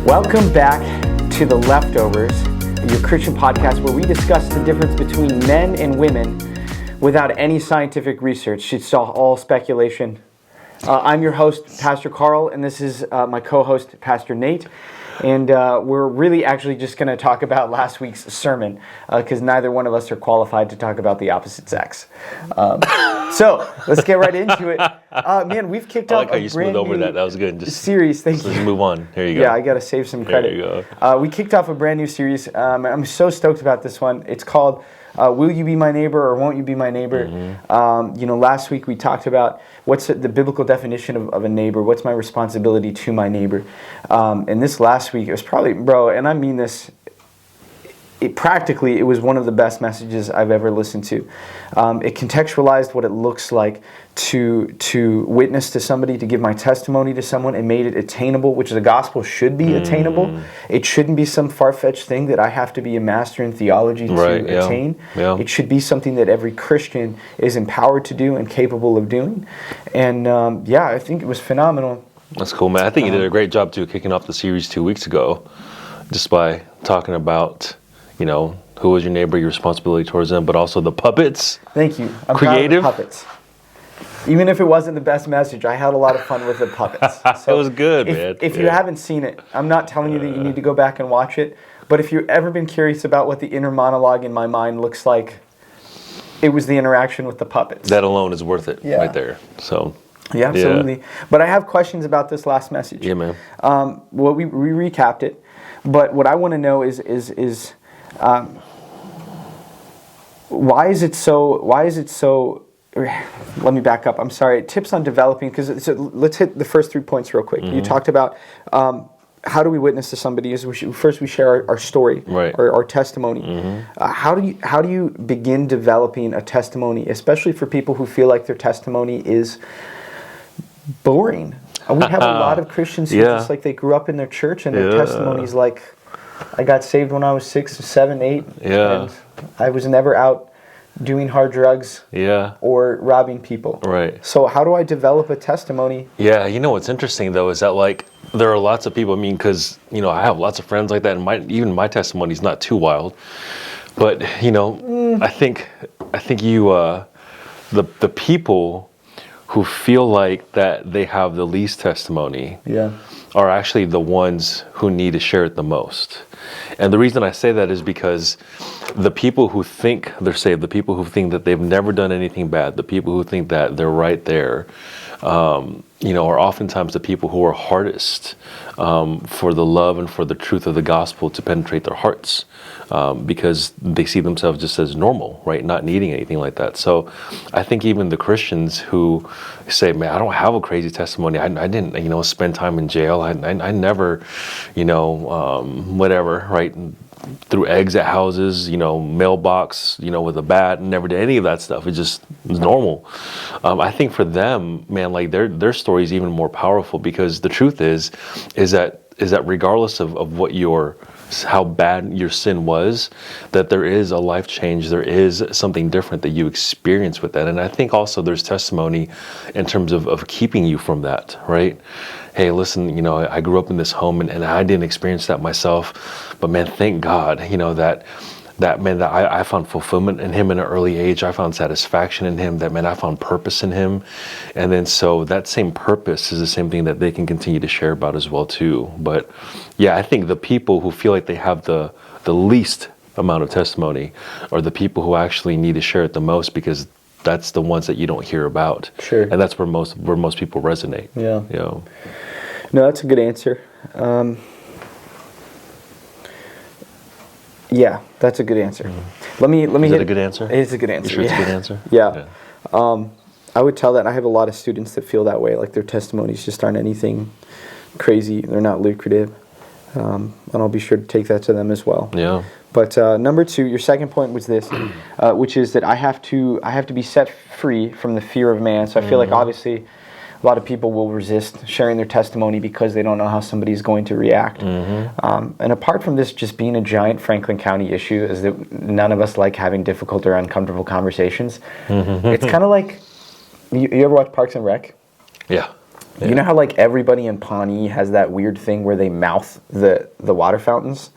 Welcome back to The Leftovers, your Christian podcast where we discuss the difference between men and women without any scientific research. It's all speculation. I'm your host, Pastor Karl, and this is my co-host, Pastor Nate. And we're really actually just going to talk about last week's sermon because neither one of us are qualified to talk about the opposite sex. So let's get right into it. Man, we've kicked off how you smooth over that. That was good. Just series. Thank you. Let's move on. Here you go. Yeah, I got to save some credit. There you go. We kicked off a brand new series. I'm so stoked about this one. It's called Will You Be My Neighbor or Won't You Be My Neighbor? Mm-hmm. Last week we talked about what's the biblical definition of a neighbor, what's my responsibility to my neighbor. And this last week, it was probably, and I mean this, it was one of the best messages I've ever listened to. It contextualized what it looks like to witness to somebody, to give my testimony to someone, and made it attainable, which the gospel should be attainable. It shouldn't be some far-fetched thing that I have to be a master in theology to attain. Yeah. It should be something that every Christian is empowered to do and capable of doing. And I think it was phenomenal. That's cool, man. I think you did a great job, too, kicking off the series 2 weeks ago, just by talking about, who was your neighbor, your responsibility towards them, but also the puppets. Thank you. I'm creative. Proud of the puppets. Even if it wasn't the best message, I had a lot of fun with the puppets. So it was good, man. If you haven't seen it, I'm not telling you that you need to go back and watch it, but if you've ever been curious about what the inner monologue in my mind looks like, it was the interaction with the puppets. That alone is worth it right there. So... Yeah, absolutely. Yeah. But I have questions about this last message. Yeah, man. We recapped it, but what I want to know is why is it so? Let me back up. I'm sorry. Tips on developing, because let's hit the first 3 points real quick. Mm-hmm. You talked about how do we witness to somebody? First we share our story, right, our testimony. Mm-hmm. How do you begin developing a testimony, especially for people who feel like their testimony is boring? We have a lot of Christians who just like they grew up in their church and their testimony's like, I got saved when I was 6, 7, 8, and I was never out doing hard drugs or robbing people. Right. So how do I develop a testimony? Yeah, what's interesting though is that there are lots of people, because I have lots of friends like that, and even my testimony is not too wild. But I think the people who feel like that they have the least testimony are actually the ones who need to share it the most. And the reason I say that is because the people who think they're saved, the people who think that they've never done anything bad, the people who think that they're right there, are oftentimes the people who are hardest for the love and for the truth of the gospel to penetrate their hearts, because they see themselves just as normal, right? Not needing anything like that. So I think even the Christians who say, man, I don't have a crazy testimony. I didn't, spend time in jail. I never, whatever, right? Threw eggs at houses, mailbox, with a bat, never did any of that stuff. It just was normal. I think for them, man, their story is even more powerful, because the truth is that regardless of what how bad your sin was, that there is a life change, there is something different that you experience with that. And I think also there's testimony in terms of keeping you from that, right? Hey, listen, I grew up in this home and I didn't experience that myself, but man, thank God, that I found fulfillment in him in an early age. I found satisfaction in him. I found purpose in him. And then so that same purpose is the same thing that they can continue to share about as well too. But yeah, I think the people who feel like they have the least amount of testimony are the people who actually need to share it the most, because that's the ones that you don't hear about. Sure. And that's where most people resonate. Yeah. No, that's a good answer. Yeah, that's a good answer. Let me. Is that a good answer? It's a good answer. You sure it's a good answer? Yeah. I would tell that I have a lot of students that feel that way, like their testimonies just aren't anything crazy. They're not lucrative, and I'll be sure to take that to them as well. Yeah. But number 2, your second point was this, which is that I have to be set free from the fear of man. So I feel like obviously a lot of people will resist sharing their testimony because they don't know how somebody's going to react. And apart from this just being a giant Franklin County issue, is that none of us like having difficult or uncomfortable conversations. It's kind of like, you ever watch Parks and Rec? Yeah. Yeah. You know how like everybody in Pawnee has that weird thing where they mouth the water fountains?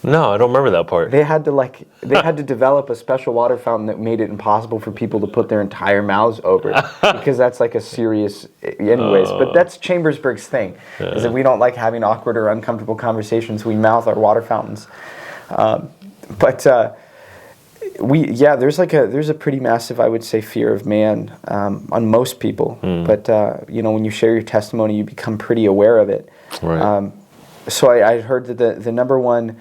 No, I don't remember that part. They had to develop a special water fountain that made it impossible for people to put their entire mouths over because that's like a serious. Anyways, but that's Chambersburg's thing, is that we don't like having awkward or uncomfortable conversations. We mouth our water fountains, there's a pretty massive, I would say, fear of man on most people. But when you share your testimony, you become pretty aware of it. Right. So I heard that the number one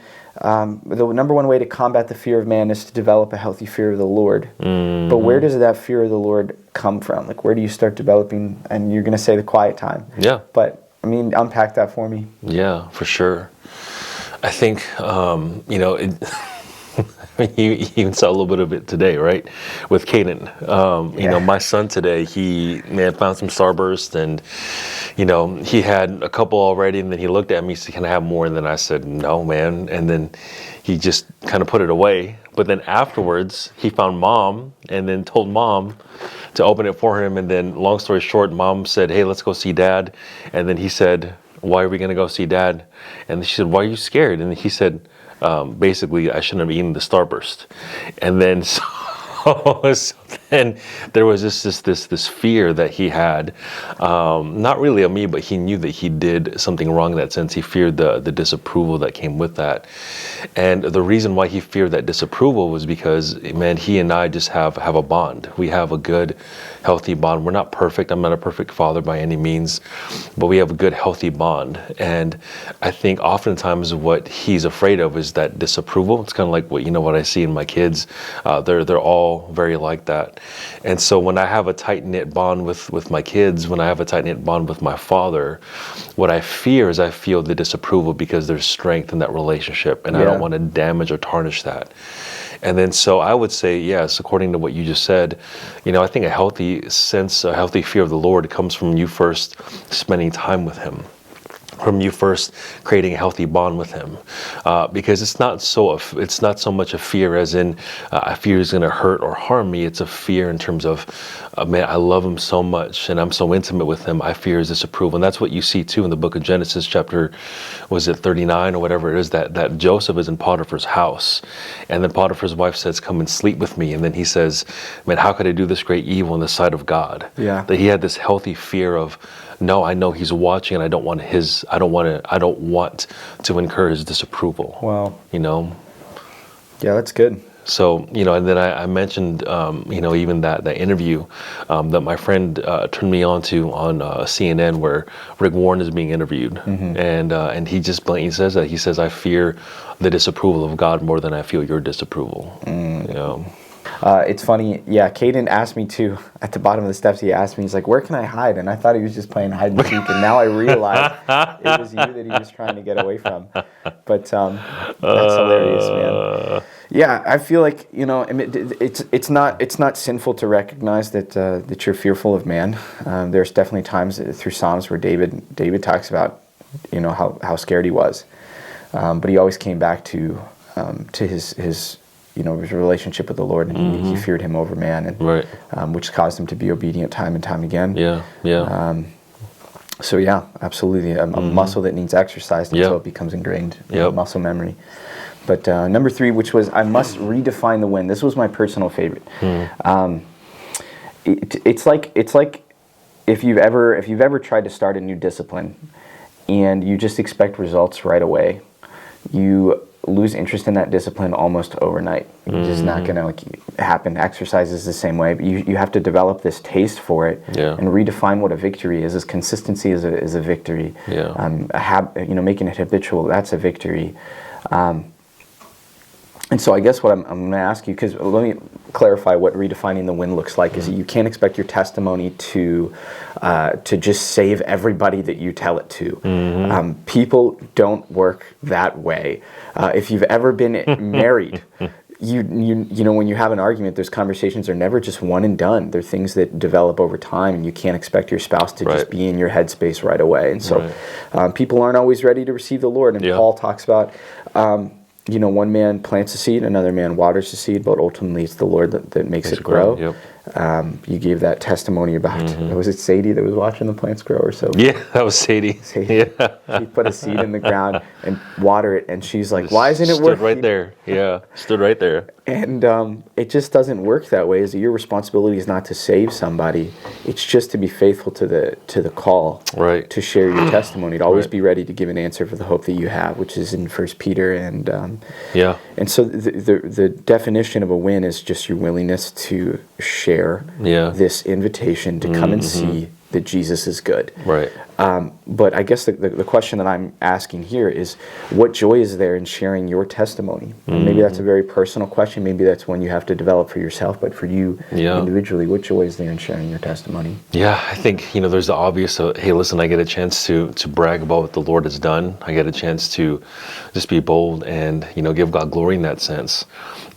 way to combat the fear of man is to develop a healthy fear of the Lord. Mm-hmm. But where does that fear of the Lord come from? Like, where do you start developing? And you're going to say the quiet time. Yeah. But, I mean, unpack that for me. Yeah, for sure. I think, you even saw a little bit of it today, right? With Caden. My son today, he found some Starburst, and, he had a couple already, and then he looked at me, he said, "Can I have more?" And then I said, "No, man." And then he just kind of put it away. But then afterwards, he found Mom, and then told Mom to open it for him. And then, long story short, Mom said, "Hey, let's go see Dad." And then he said, "Why are we going to go see Dad?" And she said, "Why are you scared?" And he said, basically, I shouldn't have eaten the Starburst. And then so then there was this fear that he had, not really of me, but he knew that he did something wrong in that sense. He feared the disapproval that came with that. And the reason why he feared that disapproval was because, man, he and I just have a bond. We have a good, healthy bond. We're not perfect. I'm not a perfect father by any means, but we have a good, healthy bond. And I think oftentimes what he's afraid of is that disapproval. It's kind of like what I see in my kids. They're all very like that. And so when I have a tight-knit bond with my kids, when I have a tight-knit bond with my father, what I fear is I feel the disapproval because there's strength in that relationship, and I don't want to damage or tarnish that. And then so I would say, yes, according to what you just said, I think a healthy fear of the Lord comes from you first spending time with Him, from you first creating a healthy bond with Him, because it's not so much a fear as in I fear He's going to hurt or harm me. It's a fear in terms of, man, I love Him so much and I'm so intimate with Him. I fear His disapproval, and that's what you see too in the book of Genesis, chapter, was it 39 or whatever it is, that Joseph is in Potiphar's house, and then Potiphar's wife says, "Come and sleep with me," and then he says, "Man, how could I do this great evil in the sight of God?" Yeah. That he had this healthy fear of, no, I know He's watching, and I don't want to incur His disapproval. Wow. Yeah, that's good. So, and then I mentioned, even that interview that my friend turned me on to on CNN, where Rick Warren is being interviewed. Mm-hmm. And he just blatantly says that. He says, "I fear the disapproval of God more than I feel your disapproval." It's funny, Caden asked me to, at the bottom of the steps, he asked me, he's like, "Where can I hide?" And I thought he was just playing hide and seek, and now I realize it was you that he was trying to get away from. But that's hilarious, man. Yeah, I feel like, it's not sinful to recognize that you're fearful of man. There's definitely times through Psalms where David talks about, how scared he was. But he always came back to his relationship with the Lord, and he feared Him over man, and right. Which caused him to be obedient time and time again. Yeah. So absolutely, a muscle that needs exercised until it becomes ingrained in muscle memory. But number 3, which was, I must redefine the win. This was my personal favorite. It's like if you've ever tried to start a new discipline and you just expect results right away, you lose interest in that discipline almost overnight. It's just not going to happen. Exercise is the same way, but you have to develop this taste for it and redefine what a victory is. As consistency is a victory. Making it habitual, that's a victory. And so I guess what I'm going to ask you, because let me clarify what redefining the win looks like, is that you can't expect your testimony to just save everybody that you tell it to. People don't work that way. If you've ever been married, you when you have an argument, those conversations are never just one and done. They're things that develop over time, and you can't expect your spouse to just be in your headspace right away. And so people aren't always ready to receive the Lord. And Paul talks about one man plants a seed, another man waters the seed, but ultimately it's the Lord that makes it grow. You gave that testimony about, was it Sadie that was watching the plants grow or so? Yeah, that was Sadie. Yeah. She put a seed in the ground and water it, and she's like, why isn't it working? Stood right there. Yeah, stood right there. And it just doesn't work that way. Your responsibility is not to save somebody. It's just to be faithful to the call, right? To share your testimony, to always be ready to give an answer for the hope that you have, which is in 1 Peter. And and so the definition of a win is just your willingness to share this invitation to come and see that Jesus is good. Right. But I guess the question that I'm asking here is, what joy is there in sharing your testimony? And maybe that's a very personal question. Maybe that's one you have to develop for yourself. But for you individually, what joy is there in sharing your testimony? Yeah, I think, there's the obvious, hey, listen, I get a chance to brag about what the Lord has done. I get a chance to just be bold and, give God glory in that sense.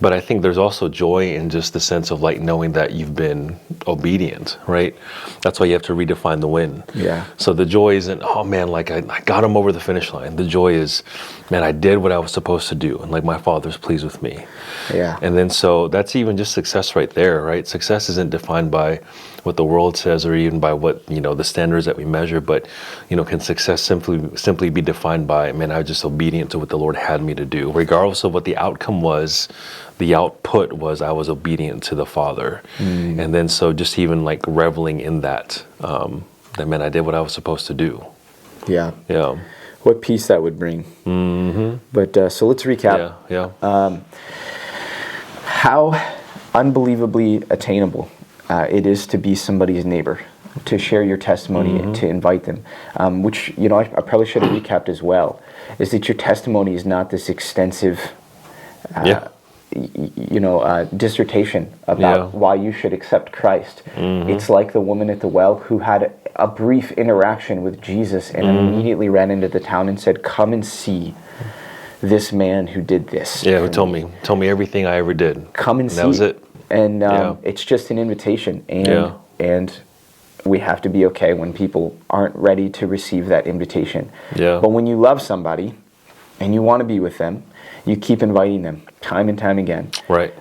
But I think there's also joy in just the sense of like knowing that you've been obedient, right? That's why you have to redefine the win. Yeah. So the joy isn't, oh man, like I got him over the finish line. The joy is, man, I did what I was supposed to do, and like my Father's pleased with me. Yeah. And then so that's even just success right there, right? Success isn't defined by what the world says or even by what, the standards that we measure, but, can success simply be defined by, man, I was just obedient to what the Lord had me to do. Regardless of what the outcome was, the output was I was obedient to the Father. And then so just even like reveling in that, that man, I did what I was supposed to do. Yeah. Yeah. What peace that would bring. But so let's recap. Yeah. How unbelievably attainable it is to be somebody's neighbor, to share your testimony and to invite them, which, I probably should have recapped as well, is that your testimony is not this extensive dissertation about why you should accept Christ. It's like the woman at the well who had a brief interaction with Jesus and immediately ran into the town and said, come and see this man who did this. Yeah, who told me everything I ever did. Come and see. That was it. And it's just an invitation. And we have to be okay when people aren't ready to receive that invitation. Yeah. But when you love somebody and you want to be with them, you keep inviting them time and time again. Right.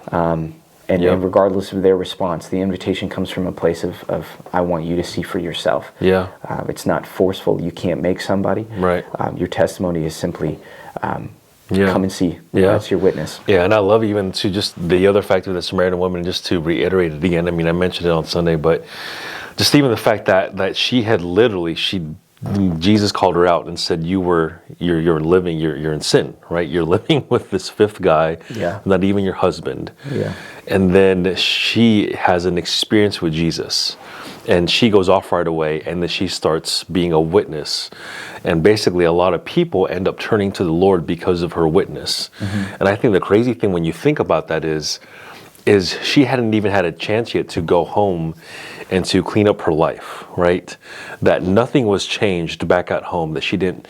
And regardless of their response, the invitation comes from a place of I want you to see for yourself. Yeah. It's not forceful. You can't make somebody. Right. Your testimony is simply come and see. That's your witness. Yeah, and I love even to just the other fact of the Samaritan woman, just to reiterate it again. I mean, I mentioned it on Sunday, but just even the fact that she had literally, Jesus called her out and said, you're living, you're in sin, right? You're living with this fifth guy, not even your husband. Yeah. And then she has an experience with Jesus, and she goes off right away, and then she starts being a witness. And basically a lot of people end up turning to the Lord because of her witness. And I think the crazy thing when you think about that is she hadn't even had a chance yet to go home and to clean up her life, right? That nothing was changed back at home, that she didn't,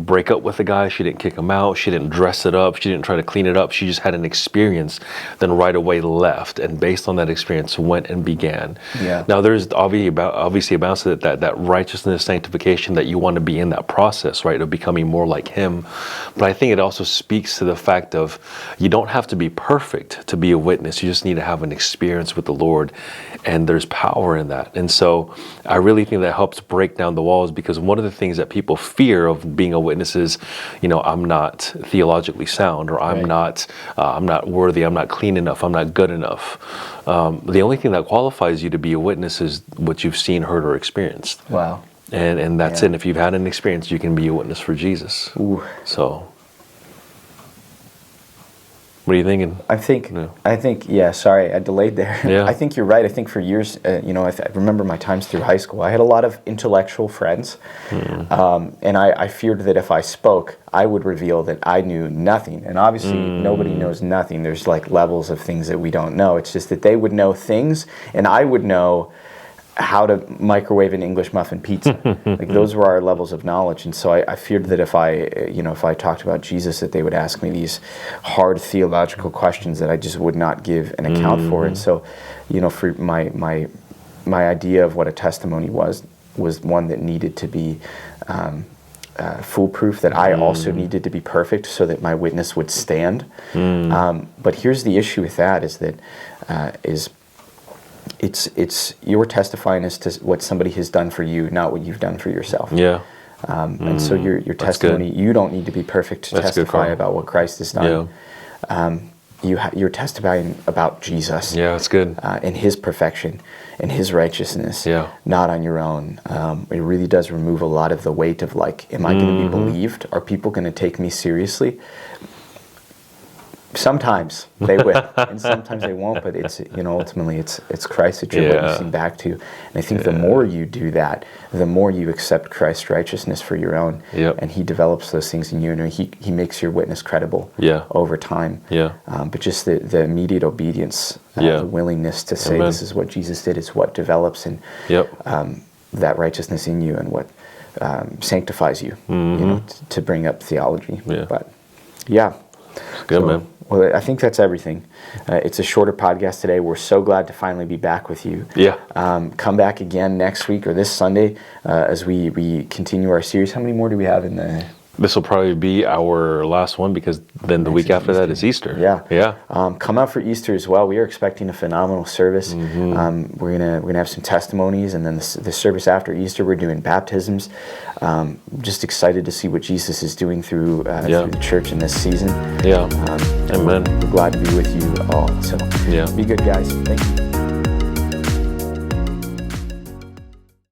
break up with the guy, she didn't kick him out, she didn't dress it up, she didn't try to clean it up, she just had an experience, then right away left, and based on that experience went and began. Yeah. Now there's obviously a balance to that righteousness, sanctification, that you want to be in that process, right, of becoming more like Him. But I think it also speaks to the fact of you don't have to be perfect to be a witness, you just need to have an experience with the Lord, and there's power in that. And so I really think that helps break down the walls, because one of the things that people fear of being a witness is, I'm not theologically sound, or I'm not worthy, I'm not clean enough, I'm not good enough. The only thing that qualifies you to be a witness is what you've seen, heard, or experienced. Wow. And that's it. And if you've had an experience, you can be a witness for Jesus. Ooh. So what are you thinking? I think, sorry, I delayed there. Yeah. I think you're right. I think for years, I remember my times through high school, I had a lot of intellectual friends. And I feared that if I spoke, I would reveal that I knew nothing. And obviously, nobody knows nothing. There's like levels of things that we don't know. It's just that they would know things, and I would know how to microwave an English muffin pizza. Like those were our levels of knowledge. And so I feared that if I talked about Jesus, that they would ask me these hard theological questions that I just would not give an account for. And so, for my idea of what a testimony was one that needed to be foolproof, that I also needed to be perfect so that my witness would stand. But here's the issue with that is that it's you're testifying as to what somebody has done for you, not what you've done for yourself. Yeah. And so your testimony, you don't need to be perfect to testify about what Christ has done. Yeah. You're testifying about Jesus. Yeah, that's good. And His perfection and His righteousness, not on your own. It really does remove a lot of the weight of like, am I going to be believed? Are people going to take me seriously? Sometimes they will, and sometimes they won't. But it's ultimately it's Christ that you're witnessing back to. And I think the more you do that, the more you accept Christ's righteousness for your own, and He develops those things in you, and He makes your witness credible over time. But just the immediate obedience, the willingness to say this is what Jesus did, is what develops and that righteousness in you, and what sanctifies you, to bring up theology. But good, man. Well, I think that's everything. It's a shorter podcast today. We're so glad to finally be back with you. Come back again next week or this Sunday as we continue our series. How many more do we have in the... This will probably be our last one, because then the week after that is Easter. Come out for Easter as well. We are expecting a phenomenal service. We're gonna have some testimonies, and then the service after Easter, we're doing baptisms. Just excited to see what Jesus is doing through the church in this season. Amen. We're glad to be with you all. So be good, guys. Thank you.